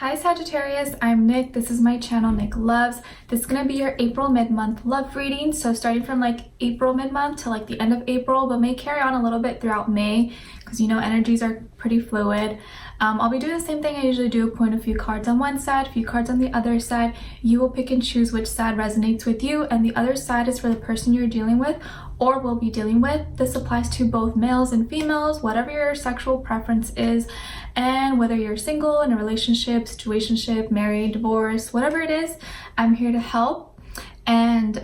Hi Sagittarius, I'm Nick. This is my channel, NicLoves. This is gonna be your April mid-month love reading. So starting from like April mid-month to like the end of April, but may carry on a little bit throughout May because you know energies are pretty fluid. I'll be doing the same thing I usually do, point a few cards on one side, a few cards on the other side. You will pick and choose which side resonates with you, and the other side is for the person you're dealing with or will be dealing with. This applies to both males and females, whatever your sexual preference is, and whether you're single, in a relationship, situationship, married, divorced, whatever it is, I'm here to help. And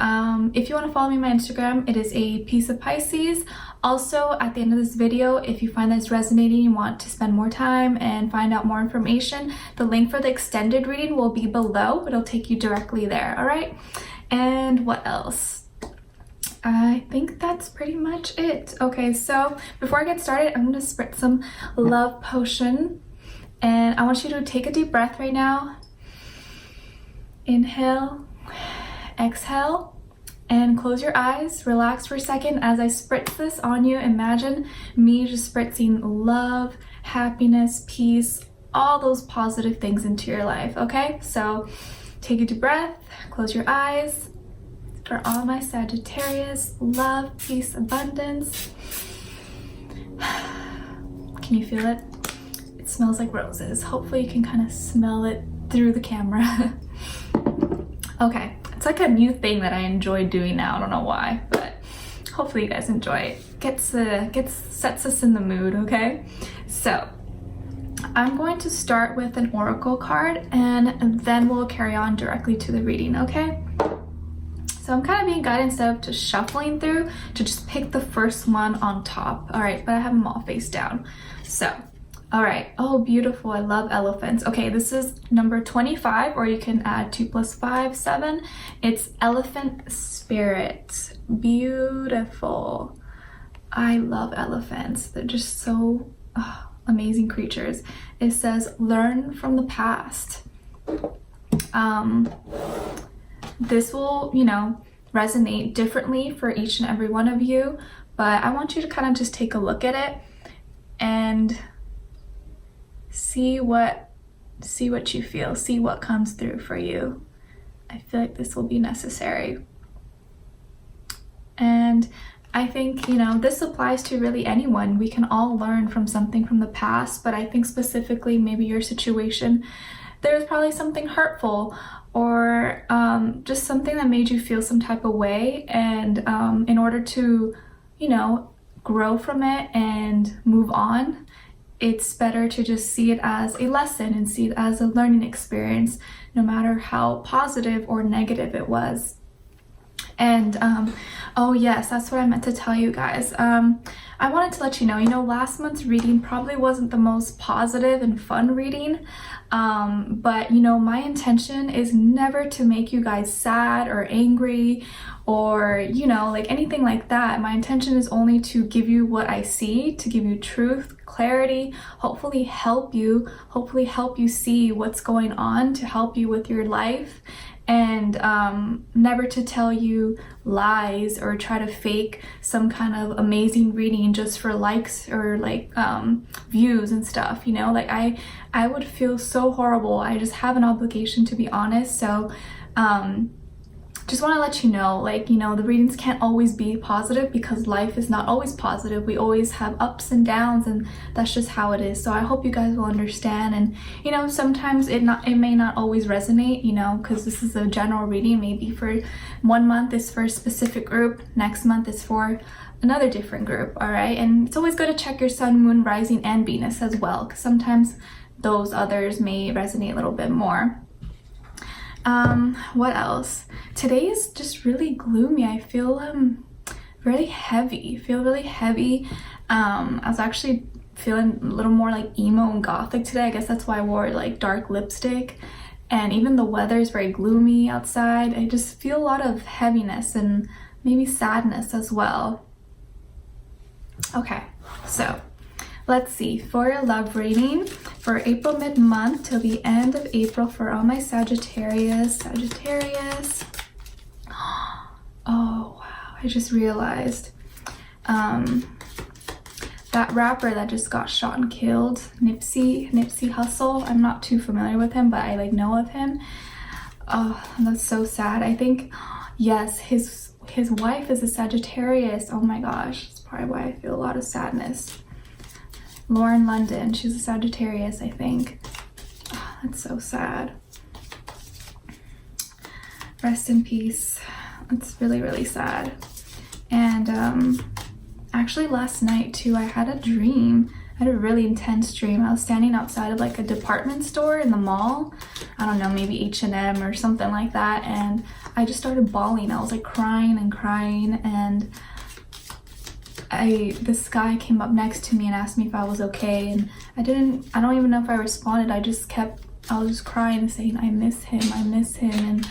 if you want to follow me on my Instagram, it is a piece of Pisces. Also, at the end of this video, if you find that it's resonating, you want to spend more time and find out more information, the link for the extended reading will be below. It'll take you directly there, all right? And what else? I think that's pretty much it. Okay, so before I get started, I'm gonna spritz some love potion, and I want you to take a deep breath right now. Inhale, exhale, and close your eyes. Relax for a second as I spritz this on you. Imagine me just spritzing love, happiness, peace, all those positive things into your life, okay? So take a deep breath, close your eyes. For all my Sagittarius, love, peace, abundance. Can you feel it? It smells like roses. Hopefully you can kind of smell it through the camera. Okay, it's like a new thing that I enjoy doing now. I don't know why, but hopefully you guys enjoy it. Sets us in the mood, okay? So I'm going to start with an oracle card, and then we'll carry on directly to the reading, okay? So I'm kind of being guided, instead of just shuffling through, to just pick the first one on top. All right, but I have them all face down. So, all right. Oh, beautiful. I love elephants. Okay, this is number 25, or you can add 2 + 5, 7. It's elephant spirit. Beautiful. I love elephants. They're just so amazing creatures. It says, learn from the past. This will, you know, resonate differently for each and every one of you, but I want you to kind of just take a look at it and see what you feel, see what comes through for you. I feel like this will be necessary. And I think, you know, this applies to really anyone. We can all learn from something from the past, but I think specifically maybe your situation, there's probably something hurtful or just something that made you feel some type of way, and in order to, you know, grow from it and move on, it's better to just see it as a lesson and see it as a learning experience, no matter how positive or negative it was. And oh yes, that's what I meant to tell you guys. I wanted to let you know, last month's reading probably wasn't the most positive and fun reading, but you know, my intention is never to make you guys sad or angry or, you know, like anything like that. My intention is only to give you what I see, to give you truth, clarity, hopefully help you see what's going on, to help you with your life, and never to tell you lies or try to fake some kind of amazing reading just for likes or like views and stuff, you know. Like I would feel so horrible. I just have an obligation to be honest. So just want to let you know, like, you know, the readings can't always be positive because life is not always positive. We always have ups and downs, and that's just how it is. So I hope you guys will understand. And you know, sometimes it may not always resonate, you know, because this is a general reading. Maybe for 1 month is for a specific group, next month is for another different group. All right, and it's always good to check your sun, moon, rising, and Venus as well, because sometimes those others may resonate a little bit more. What else? Today is just really gloomy. I feel really heavy. I was actually feeling a little more like emo and gothic today. I guess that's why I wore like dark lipstick, and even the weather is very gloomy outside. I just feel a lot of heaviness and maybe sadness as well. Okay, so let's see, for your love reading for April mid-month till the end of April for all my Sagittarius. Oh wow, I just realized that rapper that just got shot and killed, Nipsey Hussle. I'm not too familiar with him, but I like know of him. Oh, that's so sad. I think, yes, his wife is a Sagittarius. Oh my gosh, that's probably why I feel a lot of sadness. Lauren London, she's a Sagittarius, I think. Oh, that's so sad. Rest in peace. It's really, really sad. And actually last night too, I had a dream. I had a really intense dream. I was standing outside of like a department store in the mall. I don't know, maybe H&M or something like that. And I just started bawling. I was like crying and crying. And this guy came up next to me and asked me if I was okay. And I don't even know if I responded. I was just crying and saying, I miss him, I miss him. And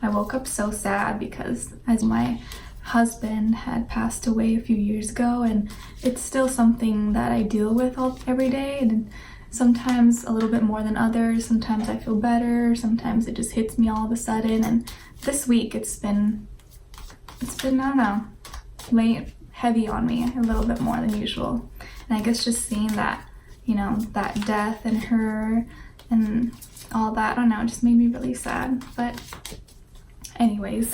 I woke up so sad because as my husband had passed away a few years ago, and it's still something that I deal with every day, and sometimes a little bit more than others. Sometimes I feel better, sometimes it just hits me all of a sudden. And this week it's been I don't know, laying heavy on me a little bit more than usual. And I guess just seeing that, you know, that death and her and all that, I don't know, it just made me really sad. But anyways,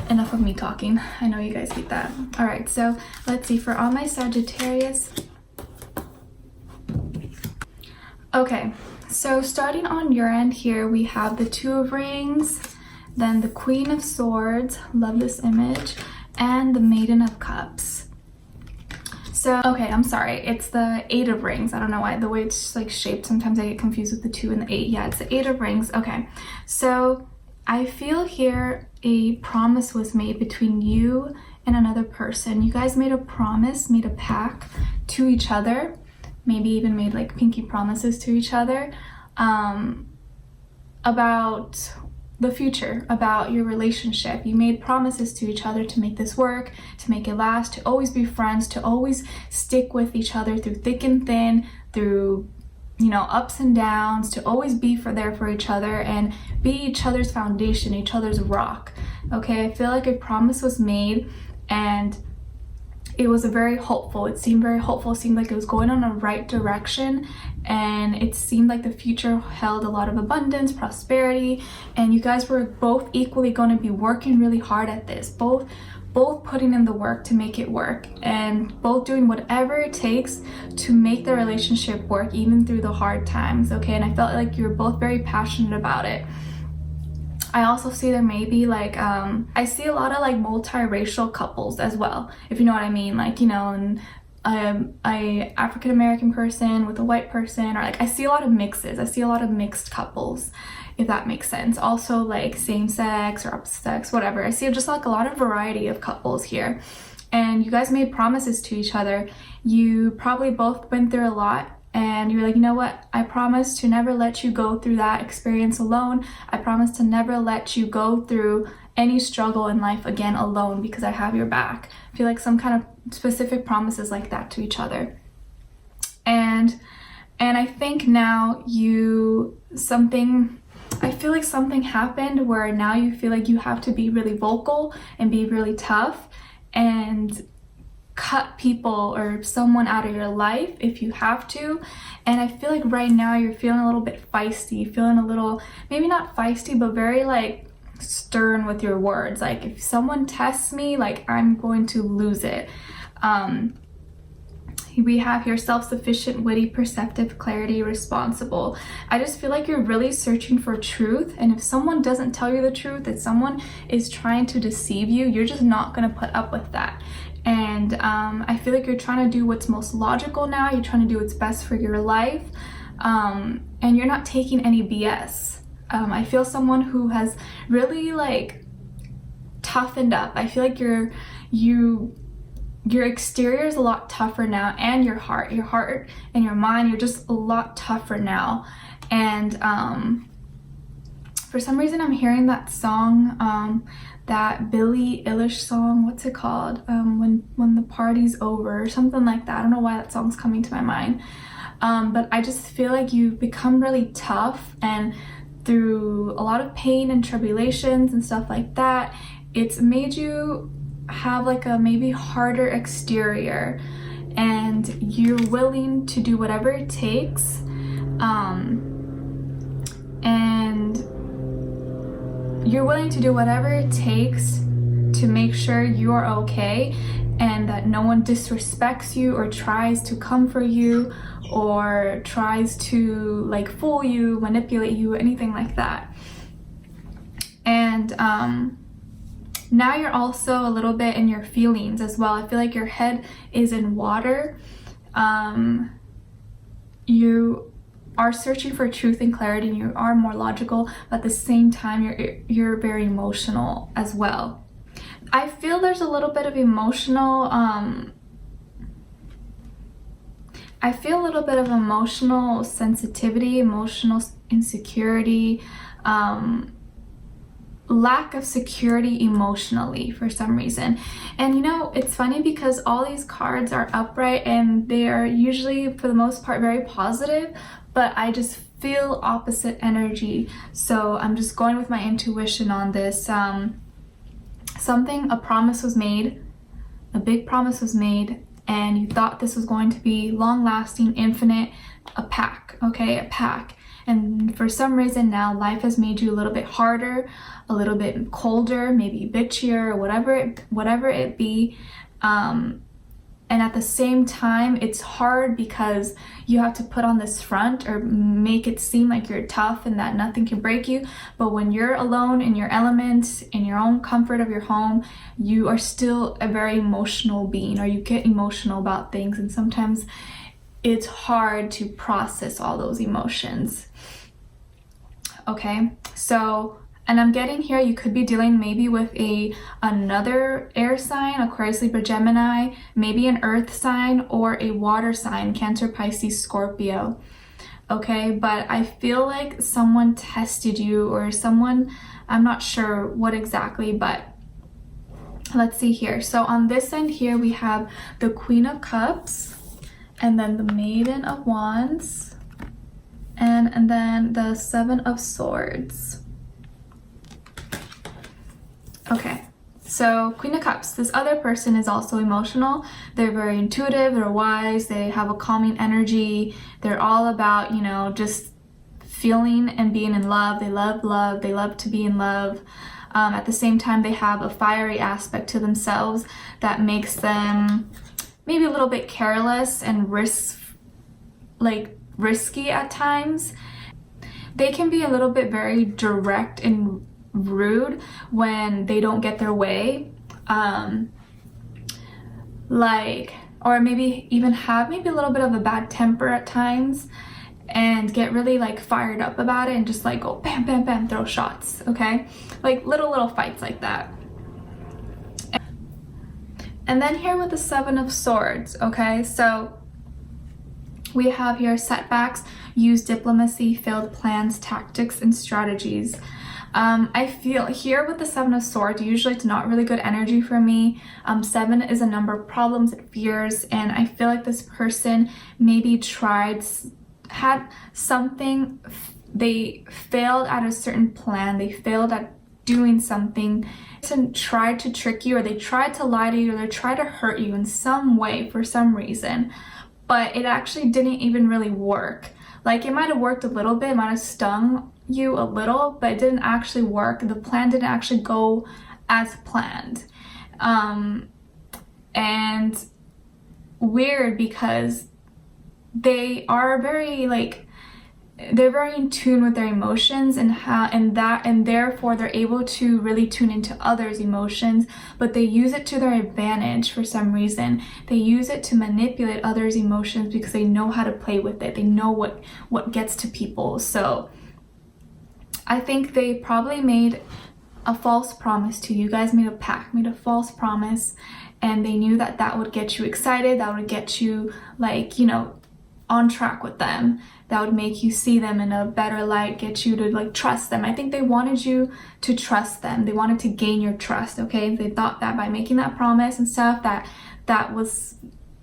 enough of me talking. I know you guys hate that. All right, so let's see, for all my Sagittarius. Okay, so starting on your end here, we have the Two of Rings, then the Queen of Swords, love this image, and the Maiden of Cups. So, okay, I'm sorry, it's the Eight of Rings. I don't know why, the way it's like shaped, sometimes I get confused with the 2 and the 8. Yeah, it's the Eight of Rings. Okay, so I feel here a promise was made between you and another person. You guys made a promise, made a pact to each other, maybe even made like pinky promises to each other about the future, about your relationship. You made promises to each other to make this work, to make it last, to always be friends, to always stick with each other through thick and thin, through, you know, ups and downs, to always be there for each other and be each other's foundation, each other's rock. Okay, I feel like a promise was made and it was very hopeful. It seemed very hopeful. It seemed like it was going in the right direction, and it seemed like the future held a lot of abundance, prosperity, and you guys were both equally going to be working really hard at this, both putting in the work to make it work, and both doing whatever it takes to make the relationship work even through the hard times. Okay, and I felt like you were both very passionate about it. I also see there may be like I see a lot of like multiracial couples as well, if you know what I mean, like, you know, and a African American person with a white person, or like I see a lot of mixes. I see a lot of mixed couples, if that makes sense. Also like same sex or opposite sex, whatever. I see just like a lot of variety of couples here, and you guys made promises to each other. You probably both went through a lot, and you're like, you know what, I promise to never let you go through that experience alone. I promise to never let you go through any struggle in life again alone, because I have your back. I feel like some kind of specific promises like that to each other. And I think now I feel like something happened where now you feel like you have to be really vocal and be really tough and cut people or someone out of your life if you have to. And I feel like right now you're feeling a little bit feisty, feeling a little, maybe not feisty, but very like stern with your words. Like if someone tests me, like I'm going to lose it. We have here self-sufficient, witty, perceptive, clarity, responsible. I just feel like you're really searching for truth, and if someone doesn't tell you the truth, if someone is trying to deceive you, you're just not going to put up with that. And I feel like you're trying to do what's most logical now. You're trying to do what's best for your life, and you're not taking any BS. I feel someone who has really like toughened up. I feel like your exterior is a lot tougher now, and your heart and your mind, you're just a lot tougher now. And for some reason I'm hearing that song, that Billie Eilish song, what's it called, when the party's over, or something like that. I don't know why that song's coming to my mind, but I just feel like you've become really tough, and through a lot of pain and tribulations and stuff like that, it's made you have like a maybe harder exterior. and you're willing to do whatever it takes, and you're willing to do whatever it takes to make sure you're okay and that no one disrespects you or tries to comfort you or tries to like fool you, manipulate you, anything like that. And now you're also a little bit in your feelings as well. I feel like your head is in water. You are searching for truth and clarity, and you are more logical, but at the same time you're very emotional as well. I feel there's a little bit of emotional I feel a little bit of emotional sensitivity, emotional insecurity, lack of security emotionally for some reason. And you know, it's funny because all these cards are upright and they are usually for the most part very positive, but I just feel opposite energy. So I'm just going with my intuition on this. A promise was made, a big promise was made, and you thought this was going to be long-lasting, infinite, a pack. And for some reason now life has made you a little bit harder, a little bit colder, maybe bitchier, whatever it be. And at the same time, it's hard because you have to put on this front or make it seem like you're tough and that nothing can break you. But when you're alone in your element, in your own comfort of your home, you are still a very emotional being, or you get emotional about things. And sometimes it's hard to process all those emotions. Okay, so, and I'm getting here, you could be dealing maybe with another air sign, Aquarius, Libra, Gemini, maybe an earth sign, or a water sign, Cancer, Pisces, Scorpio. Okay, but I feel like someone tested you, or someone, I'm not sure what exactly, but let's see here. So on this end here, we have the Queen of Cups, and then the Maiden of Wands, and then the Seven of Swords. Okay, so Queen of Cups, this other person is also emotional. They're very intuitive, they're wise, they have a calming energy. They're all about, you know, just feeling and being in love. They love to be in love. At the same time, they have a fiery aspect to themselves that makes them maybe a little bit careless and risky at times. They can be a little bit very direct and rude when they don't get their way, or maybe even have maybe a little bit of a bad temper at times and get really like fired up about it and just like go bam bam bam, throw shots. Okay, like little fights like that. And then here with the Seven of Swords. Okay, so we have here setbacks, use diplomacy, failed plans, tactics, and strategies. I feel here with the Seven of Swords, usually it's not really good energy for me. 7 is a number of problems and fears, and I feel like this person maybe had something, they failed at a certain plan, they failed at doing something, and tried to trick you, or they tried to lie to you, or they tried to hurt you in some way for some reason, but it actually didn't even really work. Like, it might have worked a little bit, it might have stung you a little, but it didn't actually work. The plan didn't actually go as planned. And weird because they are very they're very in tune with their emotions and therefore they're able to really tune into others' emotions, but they use it to their advantage for some reason. They use it to manipulate others' emotions because they know how to play with it. They know what gets to people. So I think they probably made a false promise to you. You guys made a pact, made a false promise, and they knew that that would get you excited, that would get you like, you know, on track with them, that would make you see them in a better light, get you to like trust them. I think they wanted you to trust them. They wanted to gain your trust. Okay, they thought that by making that promise and stuff, that was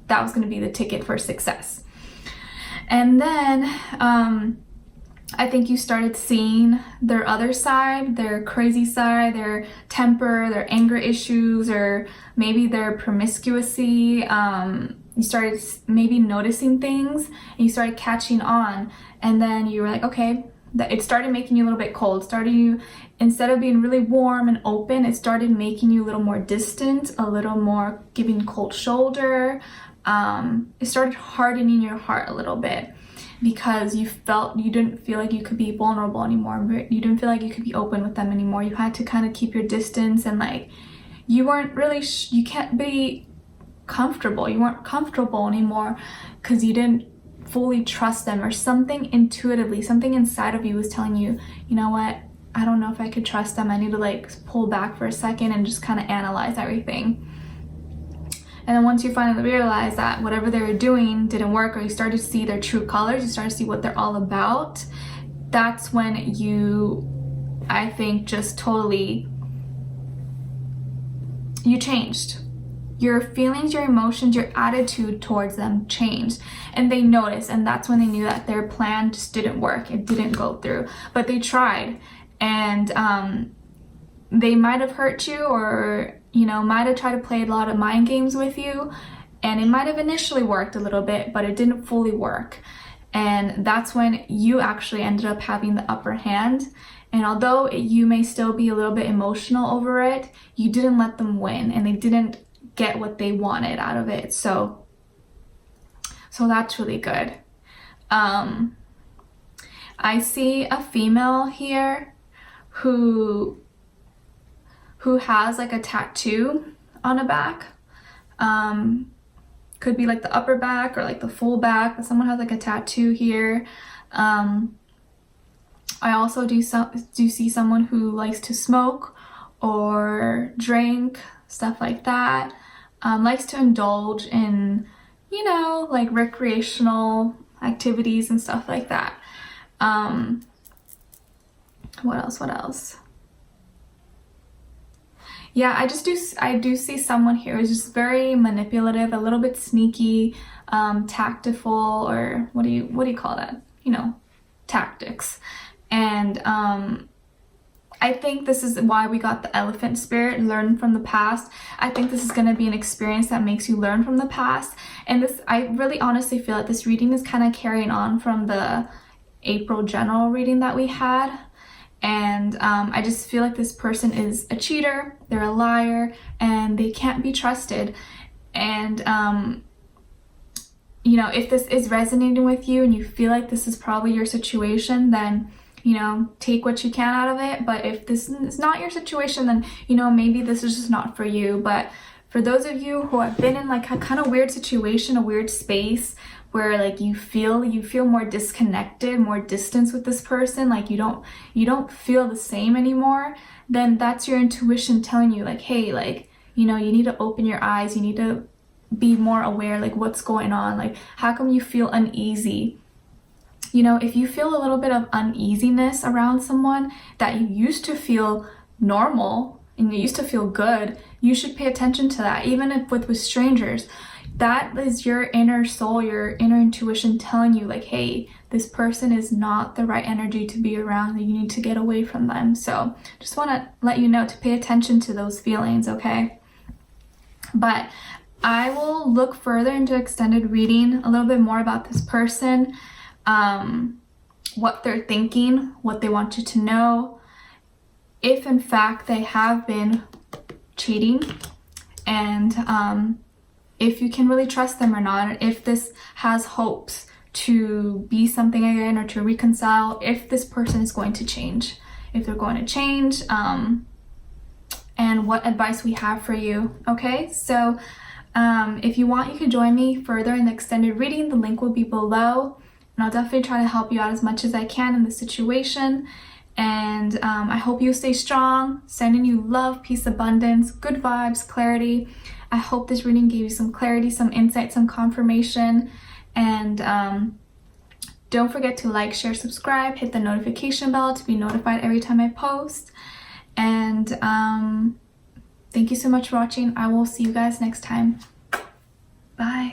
going to be the ticket for success. And then I think you started seeing their other side, their crazy side, their temper, their anger issues, or maybe their promiscuity. you started maybe noticing things and you started catching on, and then you were like, okay, that it started making you a little bit cold. Started you, instead of being really warm and open, it started making you a little more distant, a little more giving cold shoulder. It started hardening your heart a little bit because you didn't feel like you could be vulnerable anymore. You didn't feel like you could be open with them anymore. You had to kind of keep your distance, and like you weren't really, you can't be comfortable. You weren't comfortable anymore because you didn't fully trust them, or something intuitively, something inside of you was telling you, you know what, I don't know if I could trust them. I need to like pull back for a second and just kind of analyze everything. And then once you finally realize that whatever they were doing didn't work, or you started to see their true colors, you started to see what they're all about, that's when you, I think, just totally, you changed. Your feelings, your emotions, your attitude towards them changed, and they noticed, and that's when they knew that their plan just didn't work. It didn't go through, but they tried, and they might have hurt you, or you know, might have tried to play a lot of mind games with you, and it might have initially worked a little bit, but it didn't fully work. And that's when you actually ended up having the upper hand. And although you may still be a little bit emotional over it, you didn't let them win, and they didn't get what they wanted out of it. So that's really good. I see a female here who has like a tattoo on a back. Could be like the upper back or like the full back, but someone has like a tattoo here. I also do see someone who likes to smoke or drink, stuff like that. Likes to indulge in, you know, like recreational activities and stuff like that. What else? Yeah, I do see someone here who's just very manipulative, a little bit sneaky, tactful, or what do you call that? You know, tactics. And I think this is why we got the elephant spirit, learn from the past. I think this is going to be an experience that makes you learn from the past. And this, I really honestly feel like this reading is kind of carrying on from the April general reading that we had. And I just feel like this person is a cheater, they're a liar, and they can't be trusted. And you know, if this is resonating with you and you feel like this is probably your situation, then you know, take what you can out of it. But if this is not your situation, then, you know, maybe this is just not for you. But for those of you who have been in like a kind of weird situation, a weird space where like you feel more disconnected, more distance with this person, like you don't feel the same anymore, then that's your intuition telling you like, hey, like, you know, you need to open your eyes, you need to be more aware, like what's going on, like how come you feel uneasy? You know, if you feel a little bit of uneasiness around someone that you used to feel normal and you used to feel good, you should pay attention to that, even if with strangers. That is your inner soul, your inner intuition telling you like, hey, this person is not the right energy to be around, and you need to get away from them. So just want to let you know to pay attention to those feelings, okay? But I will look further into extended reading, a little bit more about this person, what they're thinking, what they want you to know, if in fact they have been cheating, and if you can really trust them or not, if this has hopes to be something again or to reconcile, if this person is going to change, if they're going to change, and what advice we have for you. Okay, so if you want, you can join me further in the extended reading. The link will be below. And I'll definitely try to help you out as much as I can in this situation. And I hope you stay strong, sending you love, peace, abundance, good vibes, clarity. I hope this reading gave you some clarity, some insight, some confirmation. And don't forget to like, share, subscribe, hit the notification bell to be notified every time I post. And thank you so much for watching. I will see you guys next time. Bye.